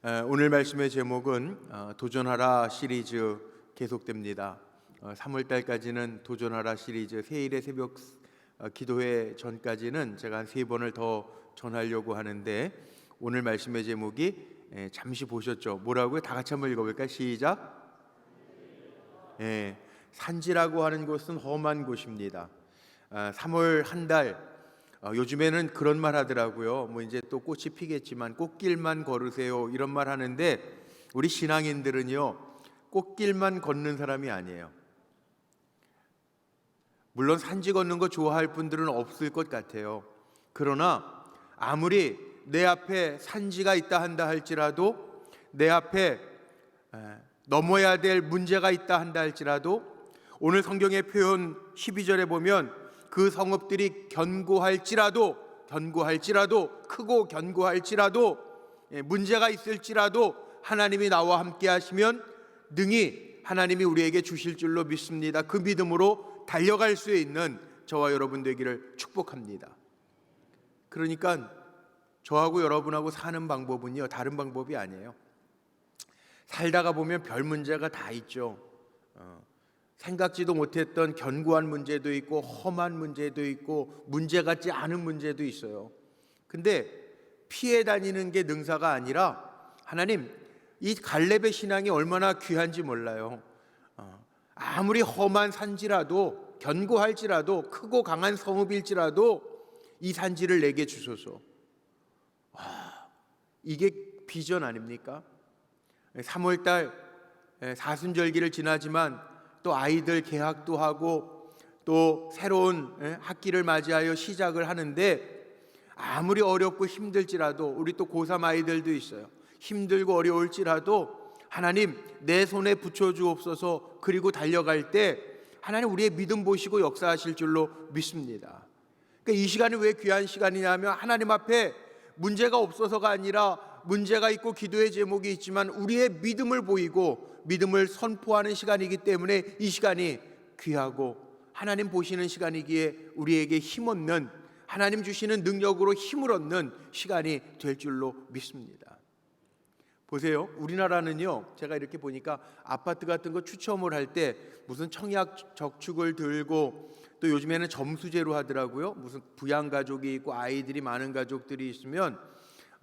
오늘 말씀의 제목은 도전하라 시리즈 계속됩니다. 3월달까지는 도전하라 시리즈 세일의 새벽 기도회 전까지는 제가 한 3번을 더 전하려고 하는데, 오늘 말씀의 제목이 잠시 보셨죠? 뭐라고요? 다 같이 한번 읽어볼까요? 시작. 산지라고 하는 곳은 험한 곳입니다. 3월 한 달, 요즘에는 그런 말 하더라고요. 뭐 이제 또 꽃이 피겠지만 꽃길만 걸으세요, 이런 말 하는데, 우리 신앙인들은요, 꽃길만 걷는 사람이 아니에요. 물론 산지 걷는 거 좋아할 분들은 없을 것 같아요. 그러나 아무리 내 앞에 산지가 있다 한다 할지라도, 내 앞에 넘어야 될 문제가 있다 한다 할지라도, 오늘 성경의 표현 12절에 보면 그 성읍들이 견고할지라도, 크고 견고할지라도, 문제가 있을지라도 하나님이 나와 함께 하시면 능히 하나님이 우리에게 주실 줄로 믿습니다. 그 믿음으로 달려갈 수 있는 저와 여러분 되기를 축복합니다. 그러니까 저하고 여러분하고 사는 방법은요, 다른 방법이 아니에요. 살다가 보면 별 문제가 다 있죠. 생각지도 못했던 견고한 문제도 있고, 험한 문제도 있고, 문제 같지 않은 문제도 있어요. 근데 피해 다니는 게 능사가 아니라, 하나님, 이 갈렙의 신앙이 얼마나 귀한지 몰라요. 아무리 험한 산지라도, 견고할지라도, 크고 강한 성읍일지라도 이 산지를 내게 주소서. 이게 비전 아닙니까? 3월달 사순절기를 지나지만 또 아이들 개학도 하고 또 새로운 학기를 맞이하여 시작을 하는데, 아무리 어렵고 힘들지라도, 우리 또 고3 아이들도 있어요. 힘들고 어려울지라도 하나님 내 손에 붙여주옵소서. 그리고 달려갈 때 하나님 우리의 믿음 보시고 역사하실 줄로 믿습니다. 그러니까 이 시간이 왜 귀한 시간이냐면, 하나님 앞에 문제가 없어서가 아니라, 문제가 있고 기도의 제목이 있지만 우리의 믿음을 보이고 믿음을 선포하는 시간이기 때문에 이 시간이 귀하고, 하나님 보시는 시간이기에 우리에게 힘 얻는, 하나님 주시는 능력으로 힘을 얻는 시간이 될 줄로 믿습니다. 보세요, 우리나라는요, 제가 이렇게 보니까 아파트 같은 거 추첨을 할 때 무슨 청약 저축을 들고, 또 요즘에는 점수제로 하더라고요. 무슨 부양가족이 있고 아이들이 많은 가족들이 있으면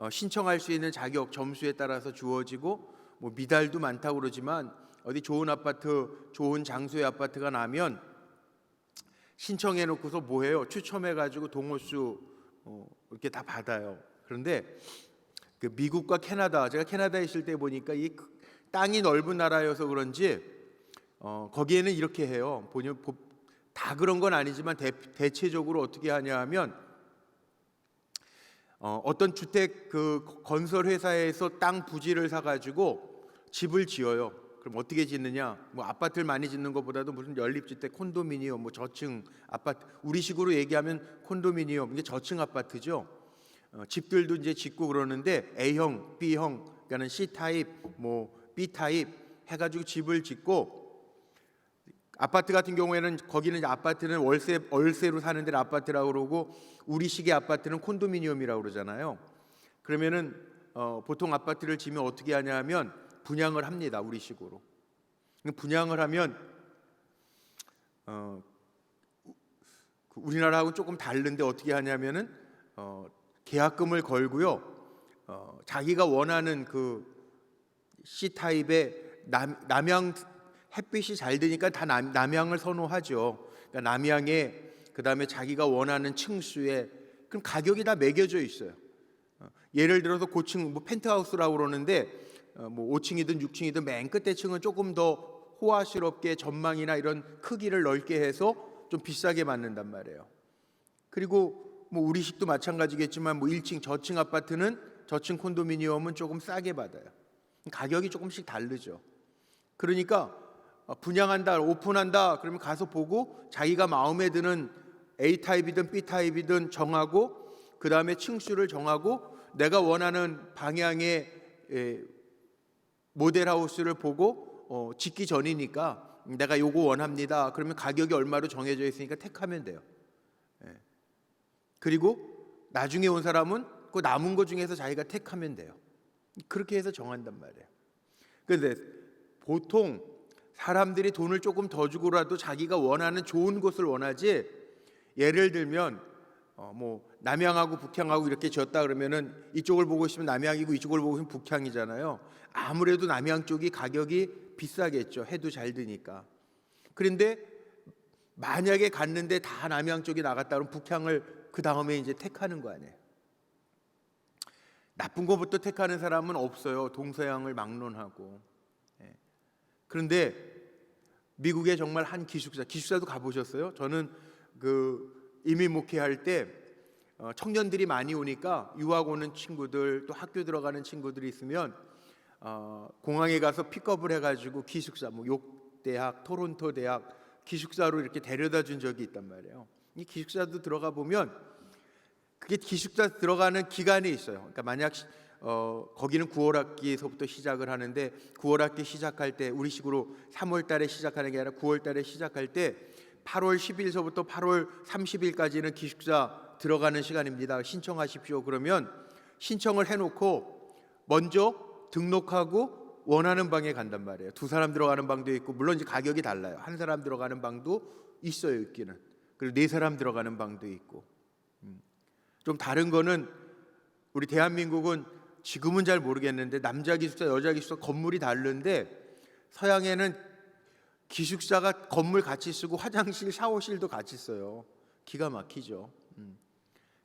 신청할 수 있는 자격 점수에 따라서 주어지고, 뭐 미달도 많다고 그러지만 어디 좋은 아파트, 좋은 장소의 아파트가 나면 신청해 놓고서 뭐 해요? 추첨해 가지고 동호수 이렇게 다 받아요. 그런데 그 미국과 캐나다, 제가 캐나다에 있을 때 보니까 이 땅이 넓은 나라여서 그런지 거기에는 이렇게 해요. 다 그런 건 아니지만 대체적으로 어떻게 하냐 하면, 어떤 주택 그 건설 회사에서 땅 부지를 사 가지고 집을 지어요. 그럼 어떻게 짓느냐? 뭐 아파트를 많이 짓는 것보다도 무슨 연립주택, 콘도미니엄, 뭐 저층 아파트, 우리식으로 얘기하면 콘도미니엄, 이게 저층 아파트죠. 집들도 이제 짓고 그러는데 A형, B형, 그러니까는 C 타입, 뭐 B 타입 해가지고 집을 짓고, 아파트 같은 경우에는 거기는 이제 아파트는 월세로 사는 데를 아파트라고 그러고, 우리식의 아파트는 콘도미니엄이라고 그러잖아요. 그러면은 보통 아파트를 지면 어떻게 하냐면 분양을 합니다. 우리식으로. 분양을 하면 우리나라하고 조금 다른데 어떻게 하냐면은 계약금을 걸고요. 자기가 원하는 그 C 타입의 남향, 햇빛이 잘 드니까 다 남향을 선호하죠. 그러니까 남향에, 그 다음에 자기가 원하는 층수에, 그럼 가격이 다 매겨져 있어요. 예를 들어서 고층, 뭐 펜트하우스라고 그러는데, 뭐 5층이든 6층이든 맨 끝에 층은 조금 더 호화스럽게 전망이나 이런 크기를 넓게 해서 좀 비싸게 받는단 말이에요. 그리고 뭐 우리식도 마찬가지겠지만, 뭐 1층 저층 아파트는, 저층 콘도미니엄은 조금 싸게 받아요. 가격이 조금씩 다르죠. 그러니까 분양한다, 오픈한다 그러면 가서 보고 자기가 마음에 드는 A 타입이든 B 타입이든 정하고, 그 다음에 층수를 정하고, 내가 원하는 방향의 모델하우스를 보고 짓기 전이니까 내가 요거 원합니다. 그러면 가격이 얼마로 정해져 있으니까 택하면 돼요. 그리고 나중에 온 사람은 그 남은 것 중에서 자기가 택하면 돼요. 그렇게 해서 정한단 말이에요. 그런데 보통 사람들이 돈을 조금 더 주고라도 자기가 원하는 좋은 곳을 원하지, 예를 들면 뭐 남향하고 북향하고 이렇게 지었다 그러면은 이쪽을 보고 있으면 남향이고 이쪽을 보고 있으면 북향이잖아요. 아무래도 남향 쪽이 가격이 비싸겠죠. 해도 잘 드니까. 그런데 만약에 갔는데 다 남향 쪽이 나갔다 그러면 북향을 그 다음에 이제 택하는 거 아니에요. 나쁜 것부터 택하는 사람은 없어요. 동서양을 막론하고. 그런데 미국에 정말 한 기숙사도 가보셨어요? 저는 이민 목회할 때 청년들이 많이 오니까 유학 오는 친구들 또 학교 들어가는 친구들이 있으면 공항에 가서 픽업을 해가지고 기숙사, 뭐 욕 대학, 토론토 대학 기숙사로 이렇게 데려다 준 적이 있단 말이에요. 이 기숙사도 들어가 보면 그게 기숙사 들어가는 기간이 있어요. 그러니까 만약 거기는 9월 학기에서부터 시작을 하는데 9월 학기 시작할 때 우리식으로 3월 달에 시작하는 게 아니라 9월 달에 시작할 때 8월 10일서부터 8월 30일까지는 기숙사 들어가는 시간입니다. 신청하십시오. 그러면 신청을 해놓고 먼저 등록하고 원하는 방에 간단 말이에요. 2사람 들어가는 방도 있고, 물론 이제 가격이 달라요. 1사람 들어가는 방도 있어요, 있기는. 그리고 4사람 들어가는 방도 있고. 좀 다른 거는 우리 대한민국은 지금은 잘 모르겠는데 남자 기숙사, 여자 기숙사 건물이 다른데 서양에는 기숙사가 건물 같이 쓰고 화장실, 샤워실도 같이 써요. 기가 막히죠.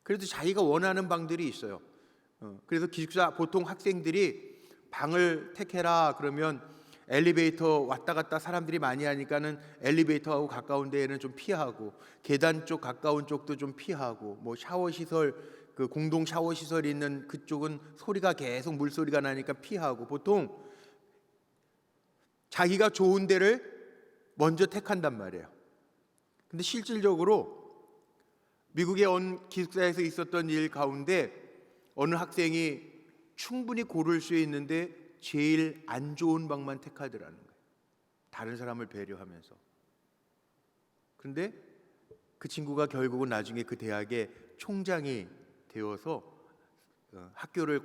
그래도 자기가 원하는 방들이 있어요. 그래서 기숙사 보통 학생들이 방을 택해라 그러면 엘리베이터 왔다 갔다 사람들이 많이 하니까는 엘리베이터하고 가까운 데에는 좀 피하고, 계단 쪽 가까운 쪽도 좀 피하고, 뭐 샤워 시설, 그 공동 샤워 시설이 있는 그쪽은 소리가 계속 물소리가 나니까 피하고, 보통 자기가 좋은 데를 먼저 택한단 말이에요. 근데 실질적으로 미국의 어느 기숙사에서 있었던 일 가운데 어느 학생이 충분히 고를 수 있는데 제일 안 좋은 방만 택하더라는 거예요. 다른 사람을 배려하면서. 그런데 그 친구가 결국은 나중에 그 대학의 총장이 되어서 학교를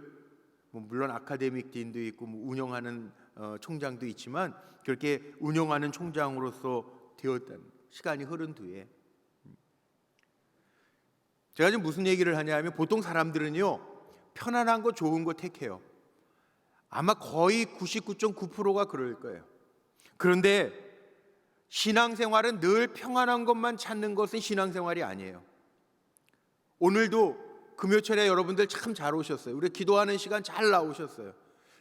물론 아카데믹 딘도 있고 운영하는 총장도 있지만 그렇게 운영하는 총장으로서 되었다는, 시간이 흐른 뒤에. 제가 지금 무슨 얘기를 하냐 하면, 보통 사람들은요 편안한 거 좋은 거 택해요. 아마 거의 99.9%가 그럴 거예요. 그런데 신앙생활은 늘 평안한 것만 찾는 것은 신앙생활이 아니에요. 오늘도 금요철에 여러분들 참 잘 오셨어요. 우리 기도하는 시간 잘 나오셨어요.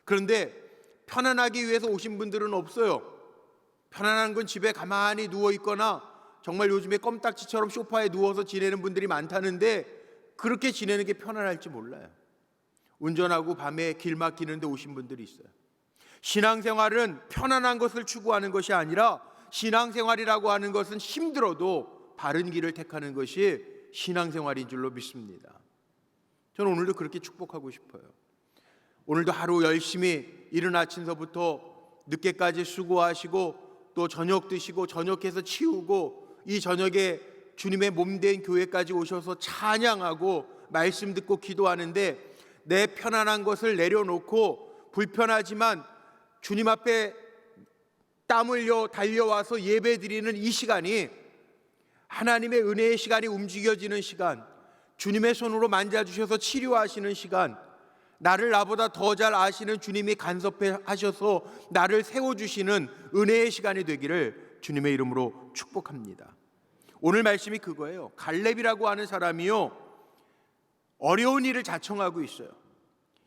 그런데 편안하기 위해서 오신 분들은 없어요. 편안한 건 집에 가만히 누워 있거나 정말 요즘에 껌딱지처럼 소파에 누워서 지내는 분들이 많다는데 그렇게 지내는 게 편안할지 몰라요. 운전하고 밤에 길 막히는데 오신 분들이 있어요. 신앙생활은 편안한 것을 추구하는 것이 아니라, 신앙생활이라고 하는 것은 힘들어도 바른 길을 택하는 것이 신앙생활인 줄로 믿습니다. 저는 오늘도 그렇게 축복하고 싶어요. 오늘도 하루 열심히 이른 아침서부터 늦게까지 수고하시고 또 저녁 드시고 저녁해서 치우고 이 저녁에 주님의 몸된 교회까지 오셔서 찬양하고 말씀 듣고 기도하는데, 내 편안한 것을 내려놓고 불편하지만 주님 앞에 땀 흘려 달려와서 예배 드리는 이 시간이 하나님의 은혜의 시간이 움직여지는 시간, 주님의 손으로 만져주셔서 치료하시는 시간, 나를 나보다 더 잘 아시는 주님이 간섭해 하셔서 나를 세워주시는 은혜의 시간이 되기를 주님의 이름으로 축복합니다. 오늘 말씀이 그거예요. 갈렙이라고 하는 사람이요, 어려운 일을 자청하고 있어요.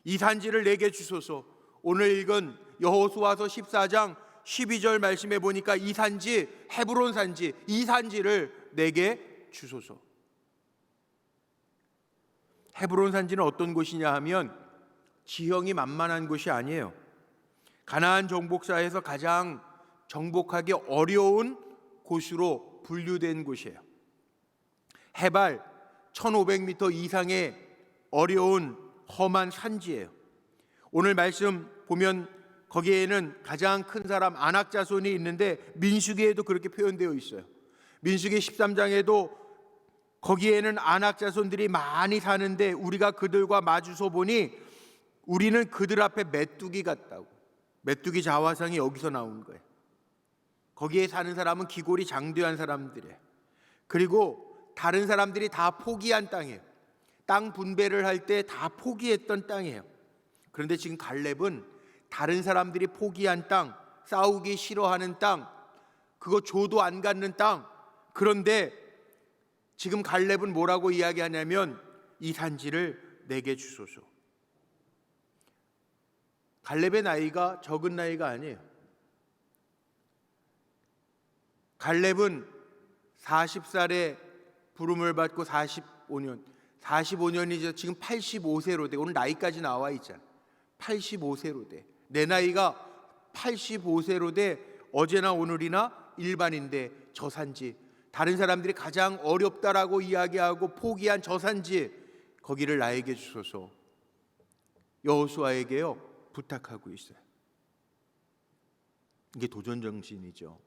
이 산지를 내게 주소서. 오늘 읽은 여호수아서 14장 12절 말씀에 보니까 이 산지, 헤브론 산지, 이 산지를 내게 주소서. 헤브론 산지는 어떤 곳이냐 하면 지형이 만만한 곳이 아니에요. 가나안 정복사에서 가장 정복하기 어려운 곳으로 분류된 곳이에요. 해발 1500m 이상의 어려운 험한 산지예요. 오늘 말씀 보면 거기에는 가장 큰 사람 아낙 자손이 있는데 민수기에도 그렇게 표현되어 있어요. 민수기 13장에도 거기에는 아낙 자손들이 많이 사는데 우리가 그들과 마주서 보니 우리는 그들 앞에 메뚜기 같다고. 메뚜기 자화상이 여기서 나온 거예요. 거기에 사는 사람은 기골이 장대한 사람들이에요. 그리고 다른 사람들이 다 포기한 땅이에요. 땅 분배를 할 때 다 포기했던 땅이에요. 그런데 지금 갈렙은 다른 사람들이 포기한 땅, 싸우기 싫어하는 땅, 그거 조도 안 갖는 땅, 그런데 지금 갈렙은 뭐라고 이야기하냐면 이 산지를 내게 주소서. 갈렙의 나이가 적은 나이가 아니에요. 갈렙은 40살에 부름을 받고 45년이죠. 지금 85세로 돼. 오늘 나이까지 나와 있잖아. 85세로 돼. 내 나이가 85세로 돼. 어제나 오늘이나 일반인데 저 산지, 다른 사람들이 가장 어렵다라고 이야기하고 포기한 저 산지, 거기를 나에게 주소서. 여호수아에게요 부탁하고 있어요. 이게 도전 정신이죠.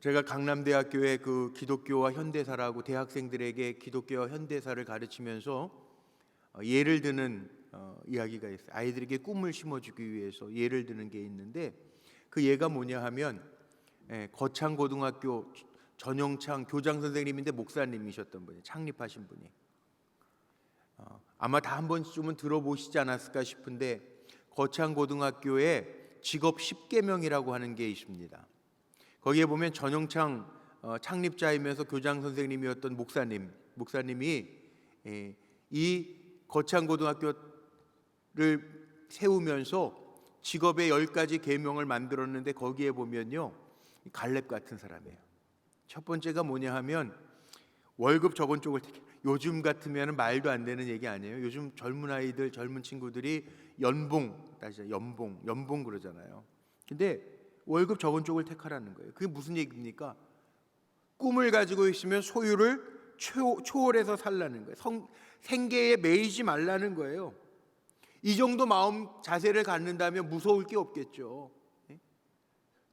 제가 강남대학교의 그 기독교와 현대사라고 대학생들에게 기독교와 현대사를 가르치면서 예를 드는 이야기가 있어요. 아이들에게 꿈을 심어주기 위해서 예를 드는 게 있는데, 그 예가 뭐냐 하면 거창고등학교 전용창 교장 선생님인데 목사님이셨던 분이, 창립하신 분이, 아마 다 한 번쯤은 들어보시지 않았을까 싶은데, 거창고등학교에 직업 10계명이라고 하는 게 있습니다. 거기에 보면 전용창 창립자이면서 교장 선생님이었던 목사님이 이 거창고등학교를 세우면서 직업의 10가지 계명을 만들었는데, 거기에 보면요 갈렙 같은 사람이에요. 첫 번째가 뭐냐 하면 월급 적은 쪽을 택해. 요즘 같으면 말도 안 되는 얘기 아니에요. 요즘 젊은 아이들, 젊은 친구들이 연봉 그러잖아요. 근데 월급 적은 쪽을 택하라는 거예요. 그게 무슨 얘기입니까? 꿈을 가지고 있으면 소유를 초월해서 살라는 거예요. 생계에 매이지 말라는 거예요. 이 정도 마음 자세를 갖는다면 무서울 게 없겠죠.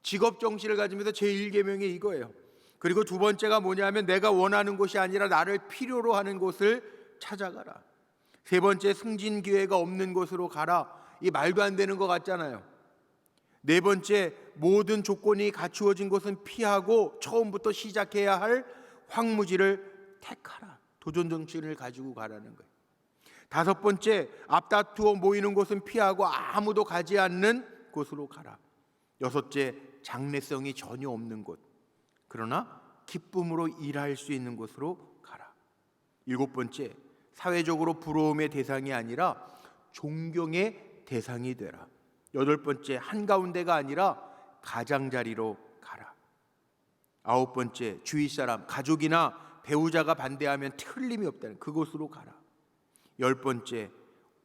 직업 정신을 가지면서 제1계명이 이거예요. 그리고 두 번째가 뭐냐면 내가 원하는 곳이 아니라 나를 필요로 하는 곳을 찾아가라. 세 번째, 승진 기회가 없는 곳으로 가라. 이 말도 안 되는 것 같잖아요. 네 번째, 모든 조건이 갖추어진 곳은 피하고 처음부터 시작해야 할 황무지를 택하라. 도전 정신을 가지고 가라는 거예요. 다섯 번째, 앞다투어 모이는 곳은 피하고 아무도 가지 않는 곳으로 가라. 여섯째, 장래성이 전혀 없는 곳, 그러나 기쁨으로 일할 수 있는 곳으로 가라. 일곱 번째, 사회적으로 부러움의 대상이 아니라 존경의 대상이 되라. 여덟 번째, 한가운데가 아니라 가장자리로 가라. 아홉 번째, 주위 사람, 가족이나 배우자가 반대하면 틀림이 없다는 그곳으로 가라. 열 번째,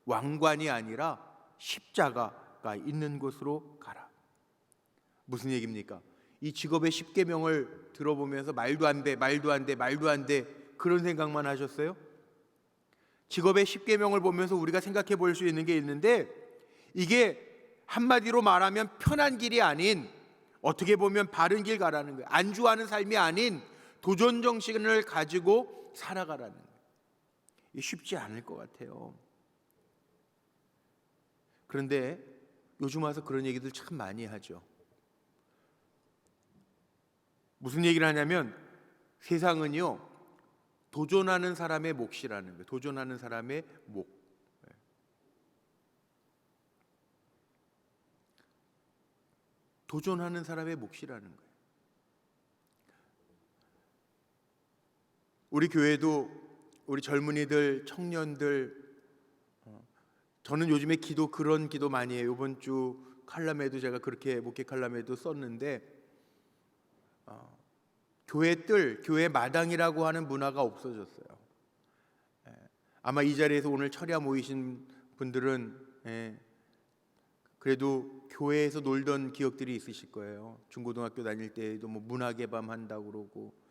왕관이 아니라 십자가가 있는 곳으로 가라. 무슨 얘기입니까? 이 직업의 10계명을 들어보면서 말도 안 돼 그런 생각만 하셨어요? 직업의 10계명을 보면서 우리가 생각해 볼 수 있는 게 있는데, 이게 한마디로 말하면 편한 길이 아닌, 어떻게 보면 바른 길 가라는 거예요. 안주하는 삶이 아닌 도전 정신을 가지고 살아가라는 거예요. 쉽지 않을 것 같아요. 그런데 요즘 와서 그런 얘기들 참 많이 하죠. 무슨 얘기를 하냐면 세상은요 도전하는 사람의 몫이라는 거예요. 도전하는 사람의 몫. 도전하는 사람의 몫이라는 거예요. 우리 교회도 우리 젊은이들, 청년들, 저는 요즘에 그런 기도 많이 해요. 이번 주 칼럼에도 제가 그렇게 목회 칼럼에도 썼는데, 교회 마당이라고 하는 문화가 없어졌어요. 아마 이 자리에서 오늘 철야 모이신 분들은 그래도 교회에서 놀던 기억들이 있으실 거예요. 중고등학교 다닐 때에도 뭐 문학의 밤 한다고 그러고,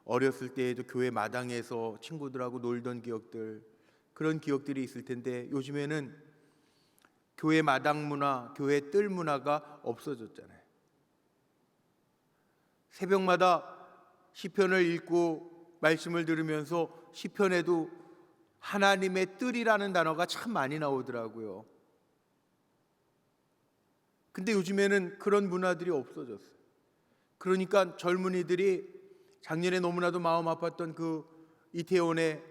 어렸을 때에도 교회 마당에서 친구들하고 놀던 기억들, 그런 기억들이 있을 텐데, 요즘에는 교회 마당 문화, 교회 뜰 문화가 없어졌잖아요. 새벽마다 시편을 읽고 말씀을 들으면서 시편에도 하나님의 뜰이라는 단어가 참 많이 나오더라고요. 근데 요즘에는 그런 문화들이 없어졌어요. 그러니까 젊은이들이 작년에 너무나도 마음 아팠던 그 이태원의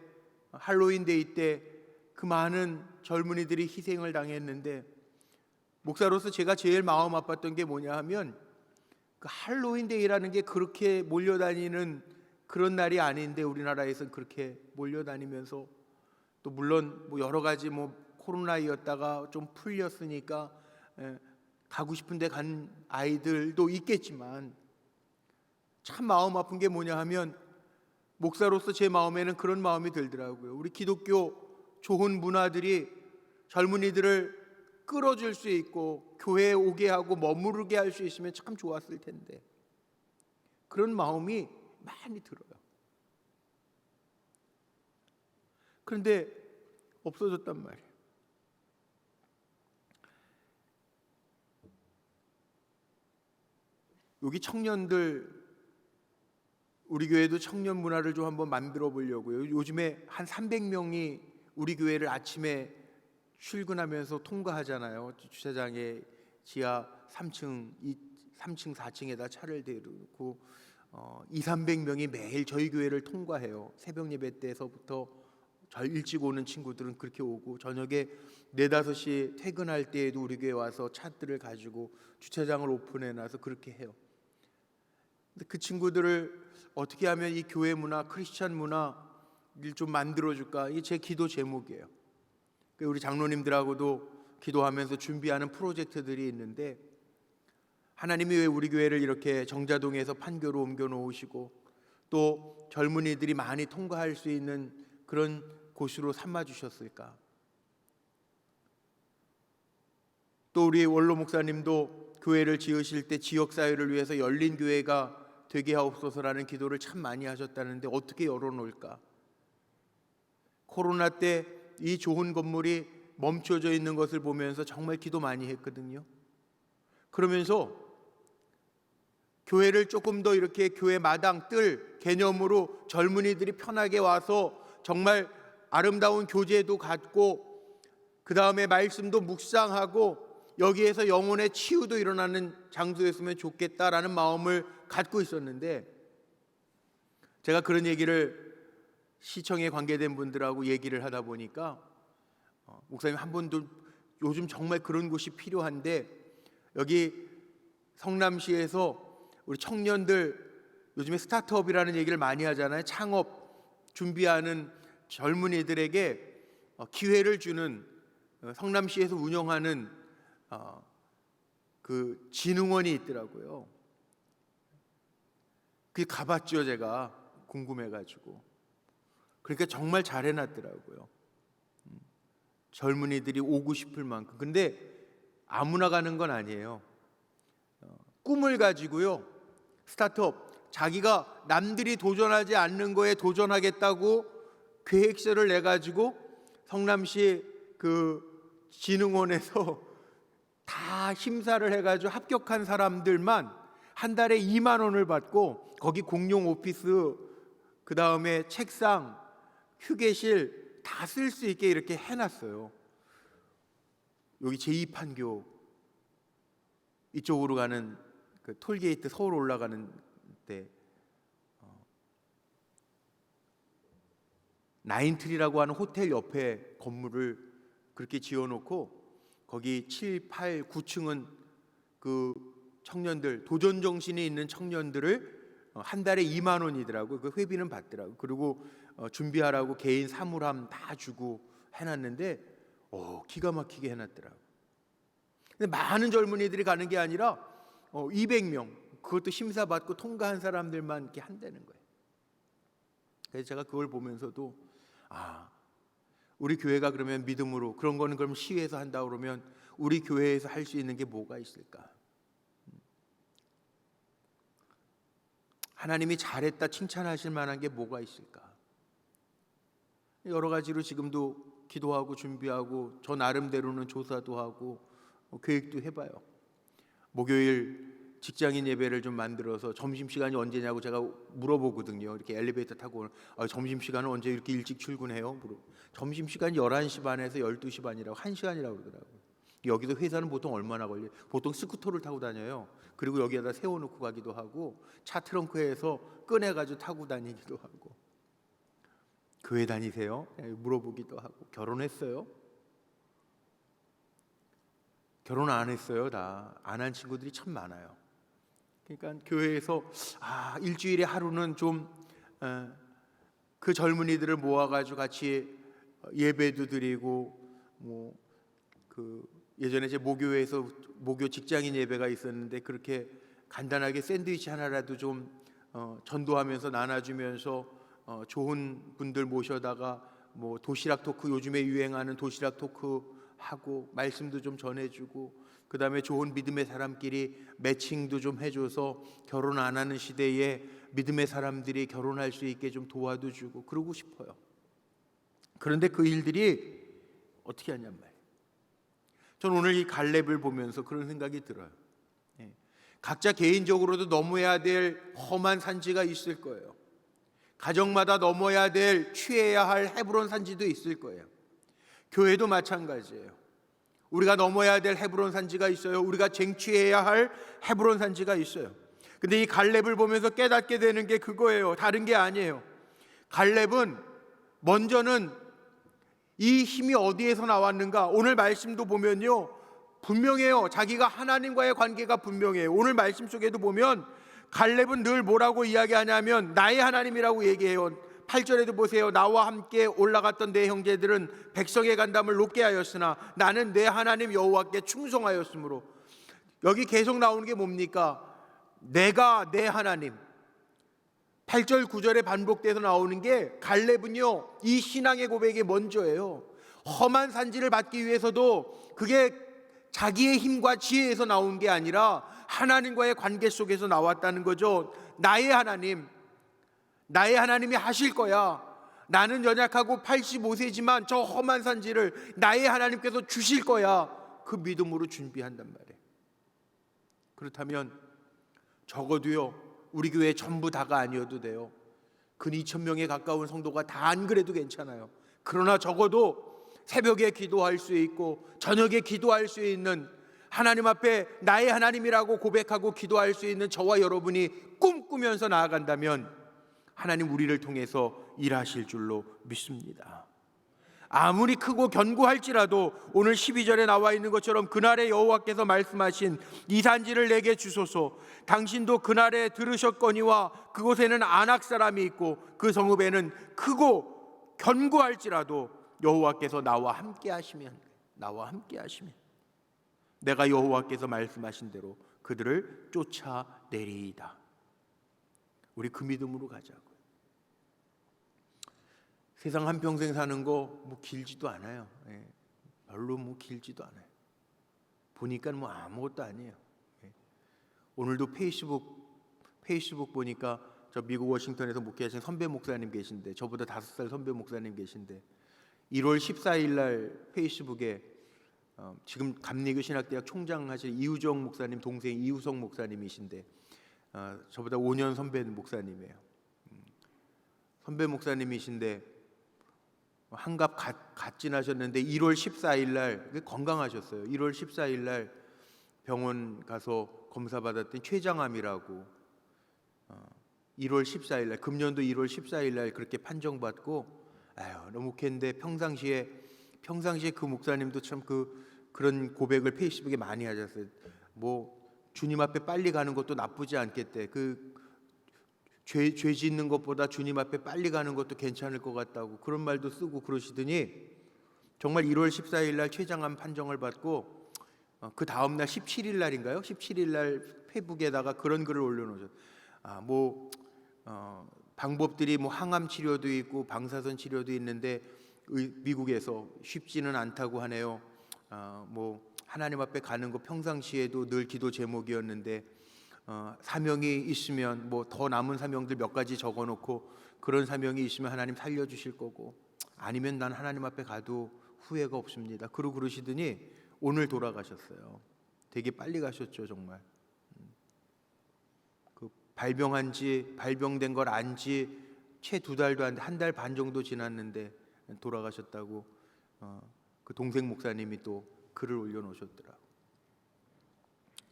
할로윈 데이 때 그 많은 젊은이들이 희생을 당했는데, 목사로서 제가 제일 마음 아팠던 게 뭐냐 하면, 그 할로윈 데이라는 게 그렇게 몰려다니는 그런 날이 아닌데 우리나라에서는 그렇게 몰려다니면서, 또 물론 뭐 여러 가지 뭐 코로나이었다가 좀 풀렸으니까 가고 싶은데 간 아이들도 있겠지만, 참 마음 아픈 게 뭐냐 하면, 목사로서 제 마음에는 그런 마음이 들더라고요. 우리 기독교 좋은 문화들이 젊은이들을 끌어줄 수 있고 교회에 오게 하고 머무르게 할 수 있으면 참 좋았을 텐데, 그런 마음이 많이 들어요. 그런데 없어졌단 말이에요. 여기 청년들, 우리 교회도 청년 문화를 좀 한번 만들어 보려고요. 요즘에 한 300명이 우리 교회를 아침에 출근하면서 통과하잖아요. 주차장에 지하 3층, 3층, 4층에다 차를 대놓고 200~300명이 매일 저희 교회를 통과해요. 새벽 예배 때서부터 일찍 오는 친구들은 그렇게 오고, 저녁에 4~5시 퇴근할 때에도 우리 교회 와서 차들을 가지고 주차장을 오픈해놔서 그렇게 해요. 근데 그 친구들을 어떻게 하면 이 교회 문화, 크리스찬 문화를 좀 만들어줄까? 이게 제 기도 제목이에요. 우리 장로님들하고도 기도하면서 준비하는 프로젝트들이 있는데, 하나님이 왜 우리 교회를 이렇게 정자동에서 판교로 옮겨 놓으시고 또 젊은이들이 많이 통과할 수 있는 그런 곳으로 삼아 주셨을까? 또 우리 원로 목사님도 교회를 지으실 때 지역사회를 위해서 열린 교회가 되게 하옵소서라는 기도를 참 많이 하셨다는데, 어떻게 열어놓을까? 코로나 때 이 좋은 건물이 멈춰져 있는 것을 보면서 정말 기도 많이 했거든요. 그러면서 교회를 조금 더 이렇게 교회 마당 뜰 개념으로 젊은이들이 편하게 와서 정말 아름다운 교제도 갖고, 그 다음에 말씀도 묵상하고 여기에서 영혼의 치유도 일어나는 장소였으면 좋겠다라는 마음을 갖고 있었는데, 제가 그런 얘기를 시청에 관계된 분들하고 얘기를 하다 보니까 목사님 한 분도 요즘 정말 그런 곳이 필요한데, 여기 성남시에서 우리 청년들 요즘에 스타트업이라는 얘기를 많이 하잖아요. 창업 준비하는 젊은이들에게 기회를 주는, 성남시에서 운영하는 그 진흥원이 있더라고요. 그게 가봤죠. 제가 궁금해가지고. 그러니까 정말 잘 해놨더라고요. 젊은이들이 오고 싶을 만큼. 근데 아무나 가는 건 아니에요. 꿈을 가지고요, 스타트업, 자기가 남들이 도전하지 않는 거에 도전하겠다고 계획서를 내가지고 성남시 그 진흥원에서 다 심사를 해가지고 합격한 사람들만 한 달에 2만 원을 받고, 거기 공용 오피스, 그 다음에 책상, 휴게실 다 쓸 수 있게 이렇게 해놨어요. 여기 제2판교 이쪽으로 가는 그 톨게이트 서울 올라가는 데 나인트리라고 하는 호텔 옆에 건물을 그렇게 지어놓고, 거기 7, 8, 9층은 그 청년들, 도전 정신이 있는 청년들을 한 달에 2만 원이더라고요. 그 회비는 받더라고요. 그리고 준비하라고 개인 사물함 다 주고 해놨는데 기가 막히게 해놨더라고요. 근데 많은 젊은이들이 가는 게 아니라 200명, 그것도 심사받고 통과한 사람들만 이렇게 한다는 거예요. 그래서 제가 그걸 보면서도 우리 교회가 그러면 믿음으로 그런 거는 그럼 시에서 한다 그러면 우리 교회에서 할 수 있는 게 뭐가 있을까? 하나님이 잘했다 칭찬하실 만한 게 뭐가 있을까? 여러 가지로 지금도 기도하고 준비하고, 저 나름대로는 조사도 하고 계획도 해봐요. 목요일 직장인 예배를 좀 만들어서 점심시간이 언제냐고 제가 물어보거든요. 이렇게 엘리베이터 타고 점심시간은 언제 이렇게 일찍 출근해요? 점심시간이 11시 반에서 12시 반이라고 1시간이라고 그러더라고요. 여기서 회사는 보통 얼마나 걸려요? 보통 스쿠터를 타고 다녀요. 그리고 여기에다 세워놓고 가기도 하고 차 트렁크에서 꺼내가지고 타고 다니기도 하고. 교회 다니세요? 물어보기도 하고. 결혼했어요? 결혼 안 했어요. 다 안 한 친구들이 참 많아요. 그러니까 교회에서 일주일에 하루는 좀 그 젊은이들을 모아가지고 같이 예배도 드리고 예전에 제 모교에서 모교 직장인 예배가 있었는데 그렇게 간단하게 샌드위치 하나라도 좀 전도하면서 나눠주면서 좋은 분들 모셔다가 도시락 토크, 요즘에 유행하는 도시락 토크 하고 말씀도 좀 전해주고, 그 다음에 좋은 믿음의 사람끼리 매칭도 좀 해줘서 결혼 안 하는 시대에 믿음의 사람들이 결혼할 수 있게 좀 도와도 주고 그러고 싶어요. 그런데 그 일들이 어떻게 하냔 말이에요. 저는 오늘 이 갈렙을 보면서 그런 생각이 들어요. 각자 개인적으로도 넘어야 될 험한 산지가 있을 거예요. 가정마다 넘어야 될 취해야 할 헤브론 산지도 있을 거예요. 교회도 마찬가지예요. 우리가 넘어야 될 헤브론 산지가 있어요. 우리가 쟁취해야 할 헤브론 산지가 있어요. 근데 이 갈렙을 보면서 깨닫게 되는 게 그거예요. 다른 게 아니에요. 갈렙은 먼저는 이 힘이 어디에서 나왔는가? 오늘 말씀도 보면요, 분명해요. 자기가 하나님과의 관계가 분명해요. 오늘 말씀 속에도 보면 갈렙은 늘 뭐라고 이야기하냐면 나의 하나님이라고 얘기해요. 8절에도 보세요. 나와 함께 올라갔던 내 형제들은 백성의 간담을 높게 하였으나 나는 내 하나님 여호와께 충성하였으므로. 여기 계속 나오는 게 뭡니까? 내가 내 하나님. 8절 9절에 반복돼서 나오는 게 갈렙은요, 이 신앙의 고백이 먼저예요. 험한 산지를 받기 위해서도 그게 자기의 힘과 지혜에서 나온 게 아니라 하나님과의 관계 속에서 나왔다는 거죠. 나의 하나님, 나의 하나님이 하실 거야. 나는 연약하고 85세지만 저 험한 산지를 나의 하나님께서 주실 거야. 그 믿음으로 준비한단 말이에요. 그렇다면 적어도요, 우리 교회 전부 다가 아니어도 돼요. 근 2,000명에 가까운 성도가 다 안 그래도 괜찮아요. 그러나 적어도 새벽에 기도할 수 있고 저녁에 기도할 수 있는, 하나님 앞에 나의 하나님이라고 고백하고 기도할 수 있는 저와 여러분이 꿈꾸면서 나아간다면 하나님 우리를 통해서 일하실 줄로 믿습니다. 아무리 크고 견고할지라도 오늘 12절에 나와 있는 것처럼 그날에 여호와께서 말씀하신 이 산지를 내게 주소서. 당신도 그날에 들으셨거니와 그곳에는 아낙 사람이 있고 그 성읍에는 크고 견고할지라도 여호와께서 나와 함께 하시면 내가 여호와께서 말씀하신 대로 그들을 쫓아내리이다. 우리 그 믿음으로 가자고요. 세상 한평생 사는 거 길지도 않아요. 별로 길지도 않아요. 보니까 아무것도 아니에요. 오늘도 페이스북 보니까 저 미국 워싱턴에서 목회하신 선배 목사님 계신데, 저보다 5살 선배 목사님 계신데 1월 14일 날 페이스북에 지금 감리교 신학대학 총장 하실 이우정 목사님 동생 이우성 목사님이신데 저보다 5년 선배 목사님이에요. 선배 목사님이신데 한갑 갓 지나셨는데 1월 14일 날 건강하셨어요. 1월 14일 날 병원 가서 검사 받았더니 췌장암이라고 1월 14일 날, 금년도 1월 14일 날 그렇게 판정받고, 너무 웃긴데 평상시에 그 목사님도 참 그런 고백을 페이스북에 많이 하셨어요. 주님 앞에 빨리 가는 것도 나쁘지 않겠대. 죄 짓는 것보다 주님 앞에 빨리 가는 것도 괜찮을 것 같다고 그런 말도 쓰고 그러시더니 정말 1월 14일 날 췌장암 판정을 받고 그 다음 날 17일 날인가요? 17일 날 페이북에다가 그런 글을 올려놓으셨어요. 방법들이 항암 치료도 있고 방사선 치료도 있는데 미국에서 쉽지는 않다고 하네요. 하나님 앞에 가는 거 평상시에도 늘 기도 제목이었는데 사명이 있으면 더 남은 사명들 몇 가지 적어놓고 그런 사명이 있으면 하나님 살려주실 거고, 아니면 난 하나님 앞에 가도 후회가 없습니다. 그러시더니 오늘 돌아가셨어요. 되게 빨리 가셨죠 정말. 발병된 걸 안 지 채 2달도 안 돼, 1달 반 정도 지났는데 돌아가셨다고 그 동생 목사님이 또 글을 올려놓으셨더라고요.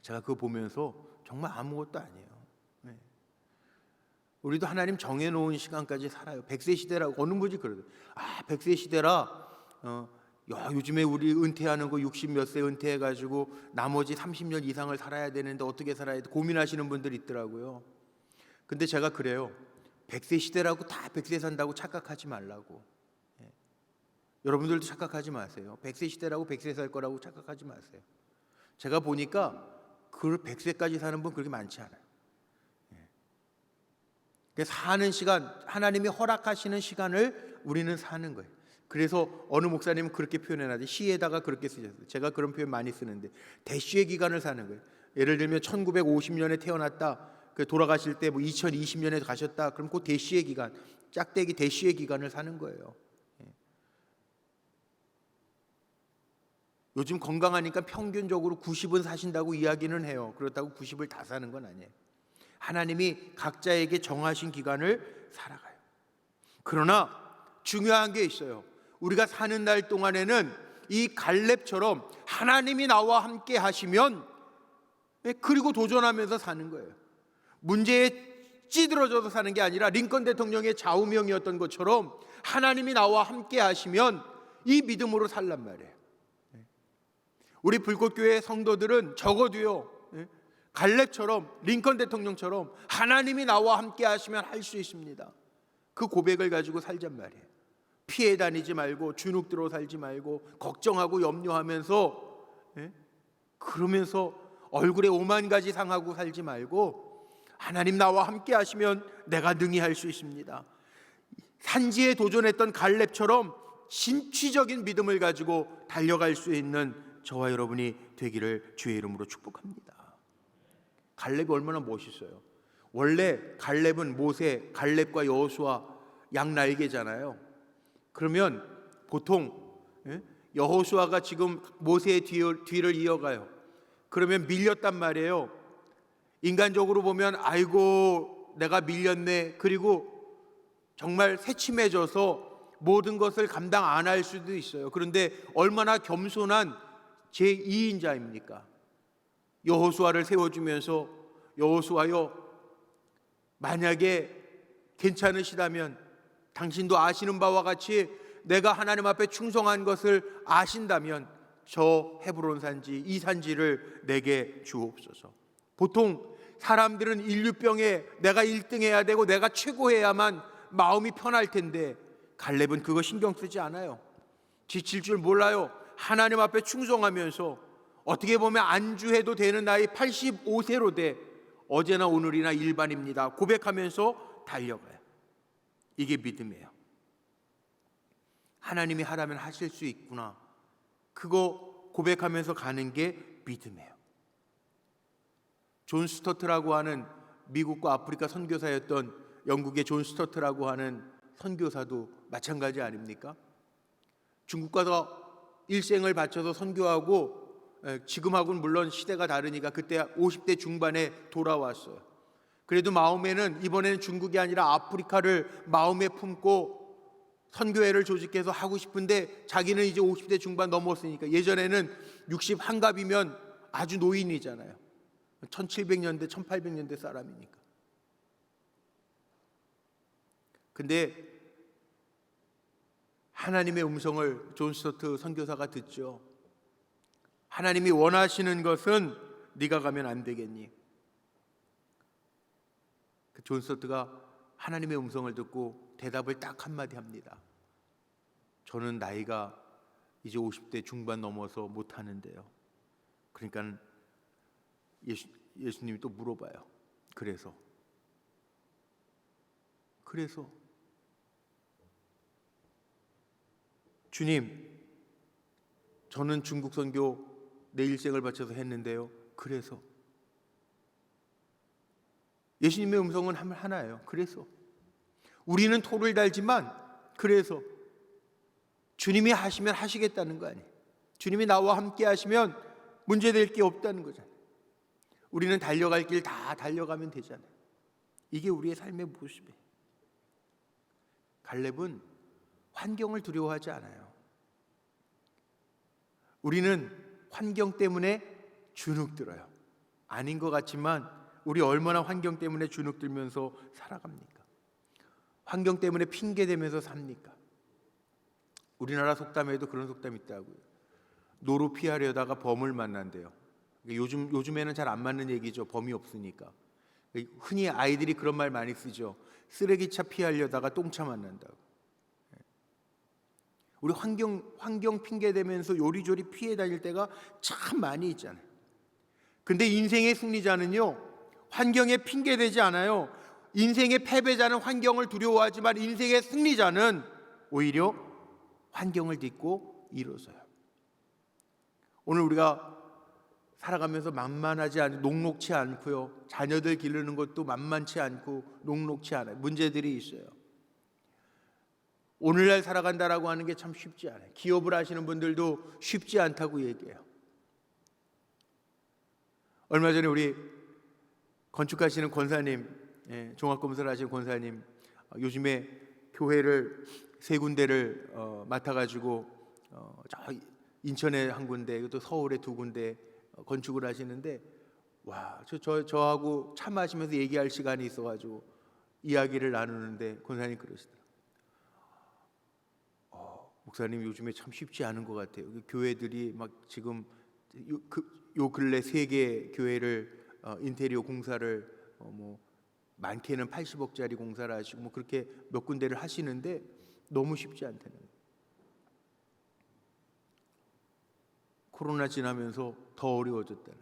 제가 그거 보면서 정말 아무것도 아니에요. 네. 우리도 하나님 정해놓은 시간까지 살아요. 100세 시대라고 어느 분이 그러더라고요. 100세 시대라 요즘에 우리 은퇴하는 거 60 몇 세 은퇴해가지고 나머지 30년 이상을 살아야 되는데 어떻게 살아야 돼? 고민하시는 분들이 있더라고요. 근데 제가 그래요. 100세 시대라고 다 100세 산다고 착각하지 말라고. 예. 여러분들도 착각하지 마세요. 100세 시대라고 100세 살 거라고 착각하지 마세요. 제가 보니까 그 100세까지 사는 분 그렇게 많지 않아요. 예. 사는 시간, 하나님이 허락하시는 시간을 우리는 사는 거예요. 그래서 어느 목사님은 그렇게 표현해놨는데 시에다가 그렇게 쓰셨어요. 제가 그런 표현 많이 쓰는데 대쉬의 기간을 사는 거예요. 예를 들면 1950년에 태어났다, 돌아가실 때 뭐 2020년에 가셨다, 그럼 그 대쉬의 기간, 짝대기 대쉬의 기간을 사는 거예요. 요즘 건강하니까 평균적으로 90은 사신다고 이야기는 해요. 그렇다고 90을 다 사는 건 아니에요. 하나님이 각자에게 정하신 기간을 살아가요. 그러나 중요한 게 있어요. 우리가 사는 날 동안에는 이 갈렙처럼 하나님이 나와 함께 하시면, 그리고 도전하면서 사는 거예요. 문제에 찌들어져서 사는 게 아니라 링컨 대통령의 좌우명이었던 것처럼 하나님이 나와 함께 하시면 이 믿음으로 살란 말이에요. 우리 불꽃교회 성도들은 적어도요, 갈렙처럼 링컨 대통령처럼 하나님이 나와 함께 하시면 할 수 있습니다. 그 고백을 가지고 살잔 말이에요. 피해 다니지 말고 주눅 들어 살지 말고 걱정하고 염려하면서, 그러면서 얼굴에 5만 가지 상하고 살지 말고 하나님 나와 함께 하시면 내가 능히 할 수 있습니다. 산지에 도전했던 갈렙처럼 진취적인 믿음을 가지고 달려갈 수 있는 저와 여러분이 되기를 주의 이름으로 축복합니다. 갈렙이 얼마나 멋있어요. 원래 갈렙은 모세, 갈렙과 여호수아 양날개잖아요. 그러면 보통 여호수아가 지금 모세의 뒤를 이어가요. 그러면 밀렸단 말이에요. 인간적으로 보면 아이고 내가 밀렸네, 그리고 정말 새침해져서 모든 것을 감당 안 할 수도 있어요. 그런데 얼마나 겸손한 제2인자입니까? 여호수아를 세워주면서 여호수아여, 만약에 괜찮으시다면 당신도 아시는 바와 같이 내가 하나님 앞에 충성한 것을 아신다면 저 헤브론 산지, 이 산지를 내게 주옵소서. 보통 사람들은 인류병에 내가 1등 해야 되고 내가 최고해야만 마음이 편할 텐데 갈렙은 그거 신경 쓰지 않아요. 지칠 줄 몰라요. 하나님 앞에 충성하면서 어떻게 보면 안주해도 되는 나이 85세로 돼 어제나 오늘이나 일반입니다 고백하면서 달려가요. 이게 믿음이에요. 하나님이 하라면 하실 수 있구나, 그거 고백하면서 가는 게 믿음이에요. 존 스토트라고 하는 미국과 아프리카 선교사였던 영국의 존 스토트라고 하는 선교사도 마찬가지 아닙니까? 중국 가서 일생을 바쳐서 선교하고, 지금하고는 물론 시대가 다르니까 그때 50대 중반에 돌아왔어요. 그래도 마음에는 이번에는 중국이 아니라 아프리카를 마음에 품고 선교회를 조직해서 하고 싶은데 자기는 이제 50대 중반 넘었으니까, 예전에는 60 한갑이면 아주 노인이잖아요. 1700년대 1800년대 사람이니까. 근데 하나님의 음성을 존 스토트 선교사가 듣죠. 하나님이 원하시는 것은 네가 가면 안 되겠니? 존 스토트가 하나님의 음성을 듣고 대답을 딱 한마디 합니다. 저는 나이가 이제 50대 중반 넘어서 못하는데요. 그러니까 예수님이 또 물어봐요. 그래서 주님, 저는 중국 선교 내 일생을 바쳐서 했는데요. 그래서 예수님의 음성은 하나예요. 그래서 우리는 토를 달지만 그래서 주님이 하시면 하시겠다는 거 아니에요. 주님이 나와 함께 하시면 문제될 게 없다는 거잖아요. 우리는 달려갈 길 다 달려가면 되잖아요. 이게 우리의 삶의 모습이에요. 갈렙은 환경을 두려워하지 않아요. 우리는 환경 때문에 주눅들어요. 아닌 것 같지만 우리 얼마나 환경 때문에 주눅들면서 살아갑니까? 환경 때문에 핑계대면서 삽니까? 우리나라 속담에도 그런 속담이 있다고요. 노루 피하려다가 범을 만난대요. 요즘에는 잘 안 맞는 얘기죠. 범이 없으니까. 흔히 아이들이 그런 말 많이 쓰죠. 쓰레기차 피하려다가 똥차 만난다고. 우리 환경 핑계대면서 요리조리 피해 다닐 때가 참 많이 있잖아요. 근데 인생의 승리자는요, 환경에 핑계대지 않아요. 인생의 패배자는 환경을 두려워하지만 인생의 승리자는 오히려 환경을 딛고 일어서요. 오늘 우리가 살아가면서 만만하지 않고 녹록치 않고요, 자녀들 기르는 것도 만만치 않고 녹록치 않아요. 문제들이 있어요. 오늘날 살아간다라고 하는 게 참 쉽지 않아요. 기업을 하시는 분들도 쉽지 않다고 얘기해요. 얼마 전에 우리 건축하시는 권사님, 종합검사를 하시는 권사님, 요즘에 교회를 3군데를 맡아가지고 저 인천에 한 군데, 또 서울에 2군데 건축을 하시는데, 와, 저하고 차 마시면서 얘기할 시간이 있어가지고 이야기를 나누는데 권사님 그러시더라고요. 목사님, 요즘에 참 쉽지 않은 것 같아요. 교회들이 막 지금 요 근래 3개 교회를 인테리어 공사를 많게는 80억짜리 공사를 하시고 그렇게 몇 군데를 하시는데 너무 쉽지 않다는 거예요. 코로나 지나면서 더 어려워졌다는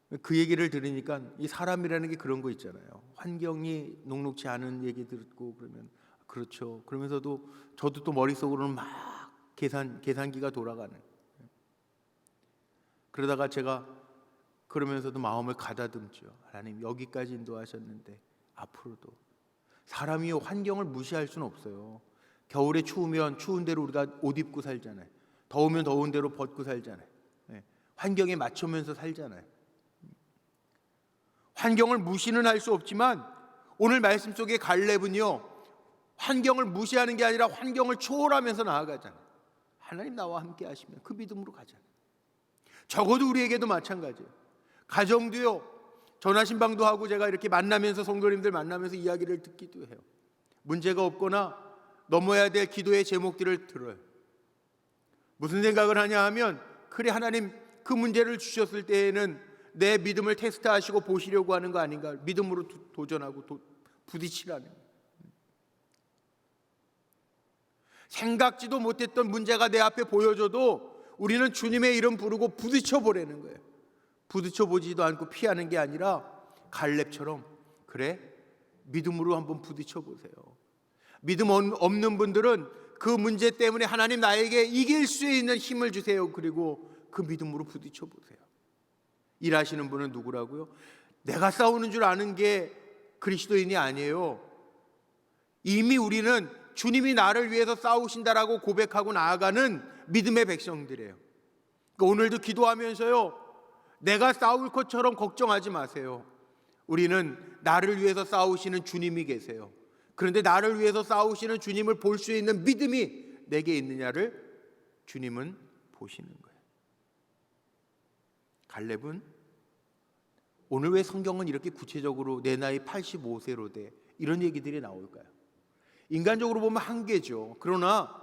거예요. 그 얘기를 들으니까 이 사람이라는 게 그런 거 있잖아요. 환경이 녹록지 않은 얘기 듣고 그러면 그렇죠. 그러면서도 저도 또 머릿속으로는 막 계산기가 돌아가는. 그러다가 제가 그러면서도 마음을 가다듬죠. 하나님, 여기까지 인도하셨는데 앞으로도 사람이 환경을 무시할 수는 없어요. 겨울에 추우면 추운 대로 우리가 옷 입고 살잖아요. 더우면 더운 대로 벗고 살잖아요. 환경에 맞추면서 살잖아요. 환경을 무시는 할 수 없지만 오늘 말씀 속에 갈렙은요, 환경을 무시하는 게 아니라 환경을 초월하면서 나아가잖아요. 하나님 나와 함께 하시면 그 믿음으로 가잖아요. 적어도 우리에게도 마찬가지예요. 가정도요, 전화신방도 하고 제가 이렇게 만나면서 성도님들 만나면서 이야기를 듣기도 해요. 문제가 없거나 넘어야 될 기도의 제목들을 들어요. 무슨 생각을 하냐 하면, 그래, 하나님 그 문제를 주셨을 때에는 내 믿음을 테스트하시고 보시려고 하는 거 아닌가. 믿음으로 도전하고 부딪히라는 거예요. 생각지도 못했던 문제가 내 앞에 보여줘도 우리는 주님의 이름 부르고 부딪혀 보라는 거예요. 부딪혀 보지도 않고 피하는 게 아니라 갈렙처럼, 그래, 믿음으로 한번 부딪혀 보세요. 믿음 없는 분들은 그 문제 때문에 하나님 나에게 이길 수 있는 힘을 주세요. 그리고 그 믿음으로 부딪혀 보세요. 일하시는 분은 누구라고요? 내가 싸우는 줄 아는 게 그리스도인이 아니에요. 이미 우리는 주님이 나를 위해서 싸우신다라고 고백하고 나아가는 믿음의 백성들이에요. 그러니까 오늘도 기도하면서요, 내가 싸울 것처럼 걱정하지 마세요. 우리는 나를 위해서 싸우시는 주님이 계세요. 그런데 나를 위해서 싸우시는 주님을 볼 수 있는 믿음이 내게 있느냐를 주님은 보시는 거예요. 갈렙은, 오늘 왜 성경은 이렇게 구체적으로 내 나이 85세로 돼 이런 얘기들이 나올까요? 인간적으로 보면 한계죠. 그러나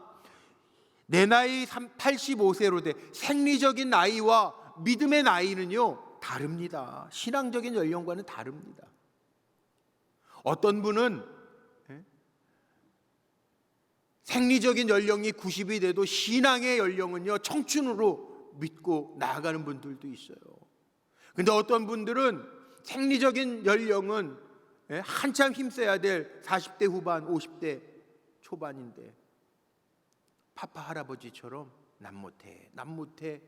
내 나이 85세로 돼, 생리적인 나이와 믿음의 나이는요 다릅니다. 신앙적인 연령과는 다릅니다. 어떤 분은 생리적인 연령이 90이 돼도 신앙의 연령은요 청춘으로 믿고 나아가는 분들도 있어요. 근데 어떤 분들은 생리적인 연령은 한참 힘써야 될 40대 후반 50대 초반인데 파파 할아버지처럼 난 못해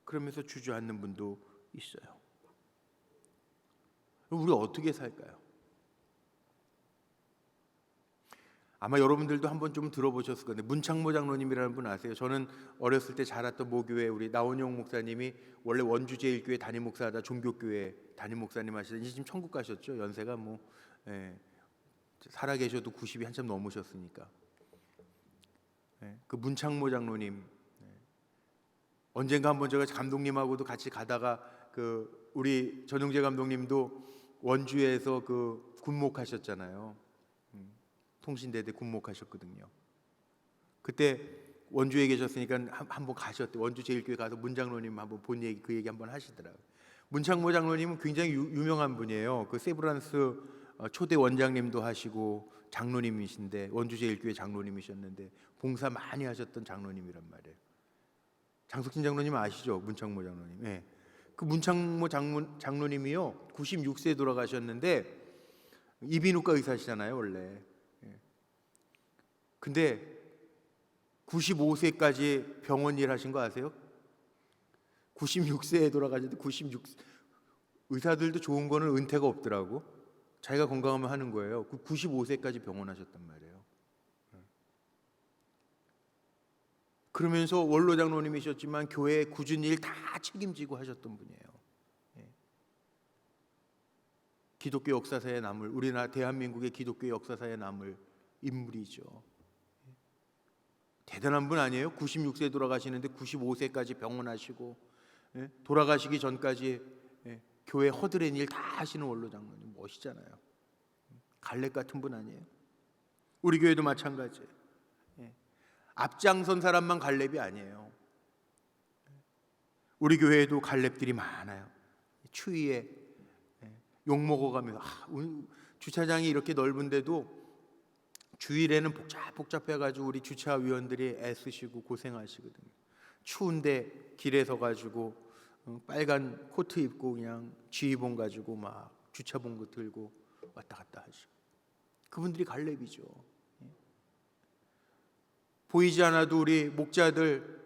그러면서 주저앉는 분도 있어요. 우리 어떻게 살까요? 아마 여러분들도 한번 좀 들어보셨을 건데 문창모 장로님이라는 분 아세요? 저는 어렸을 때 자랐던 모교회 우리 나원용 목사님이 원래 원주제일교회 담임 목사하다 종교교회 담임 목사님 하시던 이제 지금 천국 가셨죠. 연세가 살아 계셔도 90이 한참 넘으셨으니까. 그 문창모 장로님 언젠가 한번 제가 감독님하고도 같이 가다가 그 우리 전용재 감독님도 원주에서 그 군목하셨잖아요. 통신대대 군목하셨거든요. 그때 원주에 계셨으니까 한번 가셨대. 원주 제일교회 가서 문 장로님 한번 본 얘기 그 얘기 한번 하시더라고요. 문창모 장로님은 굉장히 유명한 분이에요. 그 세브란스 초대 원장님도 하시고 장로님이신데 원주 제일교회 장로님이셨는데 봉사 많이 하셨던 장로님이란 말이에요. 장석진 장로님 아시죠? 문창모 장로님. 네. 그 문창모 장로님이요 96세에 돌아가셨는데 이비인후과 의사시잖아요 원래. 근데 95세까지 병원 일 하신 거 아세요? 96세에 돌아가셨는데 96 의사들도 좋은 거는 은퇴가 없더라고. 자기가 건강하면 하는 거예요. 95세까지 병원 하셨단 말이에요. 그러면서 원로 장로님이셨지만 교회 굳은 일 다 책임지고 하셨던 분이에요. 기독교 역사사에 남을 우리나라 대한민국의 기독교 역사사에 남을 인물이죠. 대단한 분 아니에요? 96세에 돌아가시는데 95세까지 병원하시고 돌아가시기 전까지 교회 허드렛 일 다 하시는 원로 장로님 멋있잖아요. 갈렙 같은 분 아니에요? 우리 교회도 마찬가지예요. 앞장선 사람만 갈렙이 아니에요. 우리 교회에도 갈렙들이 많아요. 추위에 욕먹어가면서 주차장이 이렇게 넓은데도 주일에는 복잡해가지고 우리 주차위원들이 애쓰시고 고생하시거든요. 추운데 길에 서가지고 빨간 코트 입고 그냥 지휘봉 가지고 막 주차봉 들고 왔다 갔다 하시고 그분들이 갈렙이죠. 보이지 않아도 우리 목자들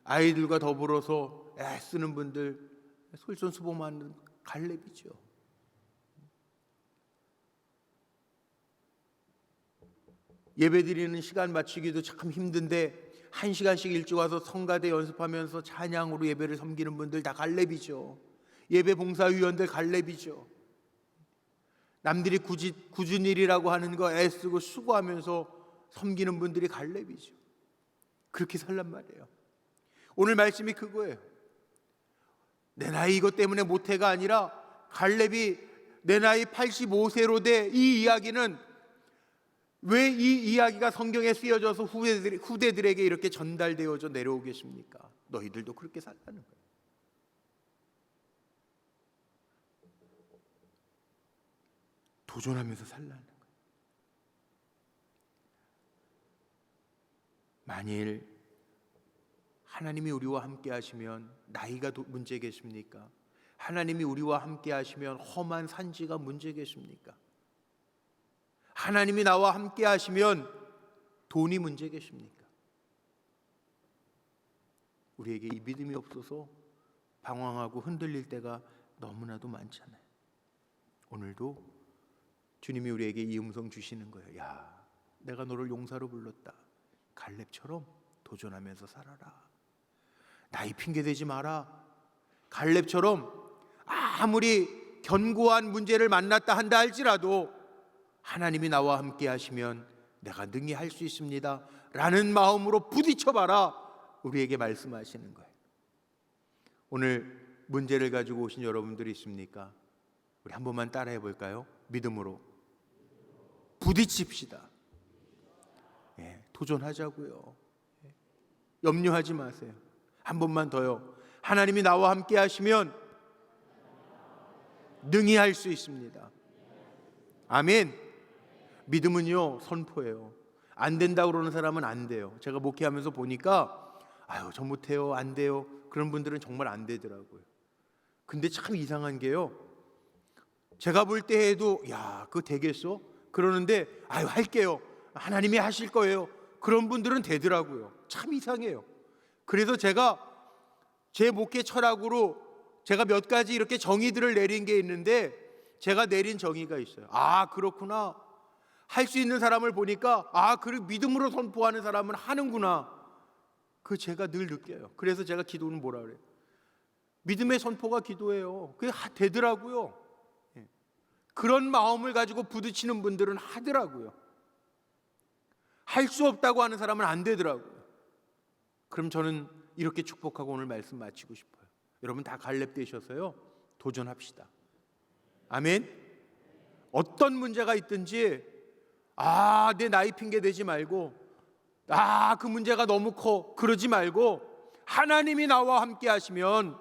아이들과 더불어서 애쓰는 분들 솔선수범하는 갈렙이죠. 예배드리는 시간 맞추기도 참 힘든데 1시간씩 일찍 와서 성가대 연습하면서 찬양으로 예배를 섬기는 분들 다 갈렙이죠. 예배 봉사위원들 갈렙이죠. 남들이 굳은 일이라고 하는 거 애쓰고 수고하면서 섬기는 분들이 갈렙이죠. 그렇게 살란 말이에요. 오늘 말씀이 그거예요. 내 나이 이것 때문에 못해가 아니라 갈렙이 내 나이 85세로 돼 이 이야기는 왜 이 이야기가 성경에 쓰여져서 후대들에게 이렇게 전달되어져 내려오겠습니까? 너희들도 그렇게 살라는 거예요. 도전하면서 살라는 거예요. 만일 하나님이 우리와 함께 하시면 나이가 문제겠습니까? 하나님이 우리와 함께 하시면 험한 산지가 문제겠습니까? 하나님이 나와 함께 하시면 돈이 문제겠습니까? 우리에게 이 믿음이 없어서 방황하고 흔들릴 때가 너무나도 많잖아요. 오늘도 주님이 우리에게 이 음성 주시는 거예요. 야, 내가 너를 용사로 불렀다. 갈렙처럼 도전하면서 살아라. 나이 핑계대지 마라. 갈렙처럼 아무리 견고한 문제를 만났다 한다 할지라도 하나님이 나와 함께 하시면 내가 능히 할 수 있습니다 라는 마음으로 부딪혀봐라. 우리에게 말씀하시는 거예요. 오늘 문제를 가지고 오신 여러분들이 있습니까? 우리 한 번만 따라해 볼까요? 믿음으로 부딪힙시다. 도전하자고요. 염려하지 마세요. 한 번만 더요. 하나님이 나와 함께 하시면 능히 할 수 있습니다. 아멘. 믿음은요 선포예요. 안 된다고 그러는 사람은 안 돼요. 제가 목회하면서 보니까 저 못해요, 안 돼요, 그런 분들은 정말 안 되더라고요. 근데 참 이상한 게요, 제가 볼 때 해도 그거 되겠어? 그러는데 할게요, 하나님이 하실 거예요, 그런 분들은 되더라고요. 참 이상해요. 그래서 제가 제 목회 철학으로 제가 몇 가지 이렇게 정의들을 내린 게 있는데, 제가 내린 정의가 있어요. 그렇구나. 할 수 있는 사람을 보니까 그 믿음으로 선포하는 사람은 하는구나. 그 제가 늘 느껴요. 그래서 제가 기도는 뭐라 그래요? 믿음의 선포가 기도예요. 그게 되더라고요. 그런 마음을 가지고 부딪히는 분들은 하더라고요. 할 수 없다고 하는 사람은 안 되더라고요. 그럼 저는 이렇게 축복하고 오늘 말씀 마치고 싶어요. 여러분 다 갈렙 되셔서요, 도전합시다. 아멘. 어떤 문제가 있든지 내 나이 핑계 대지 말고, 그 문제가 너무 커 그러지 말고, 하나님이 나와 함께 하시면,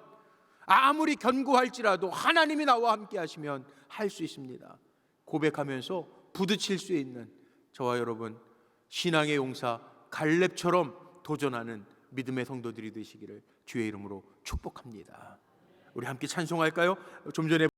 아무리 견고할지라도 하나님이 나와 함께 하시면 할 수 있습니다. 고백하면서 부딪힐 수 있는 저와 여러분, 신앙의 용사 갈렙처럼 도전하는 믿음의 성도들이 되시기를 주의 이름으로 축복합니다. 우리 함께 찬송할까요? 좀 전에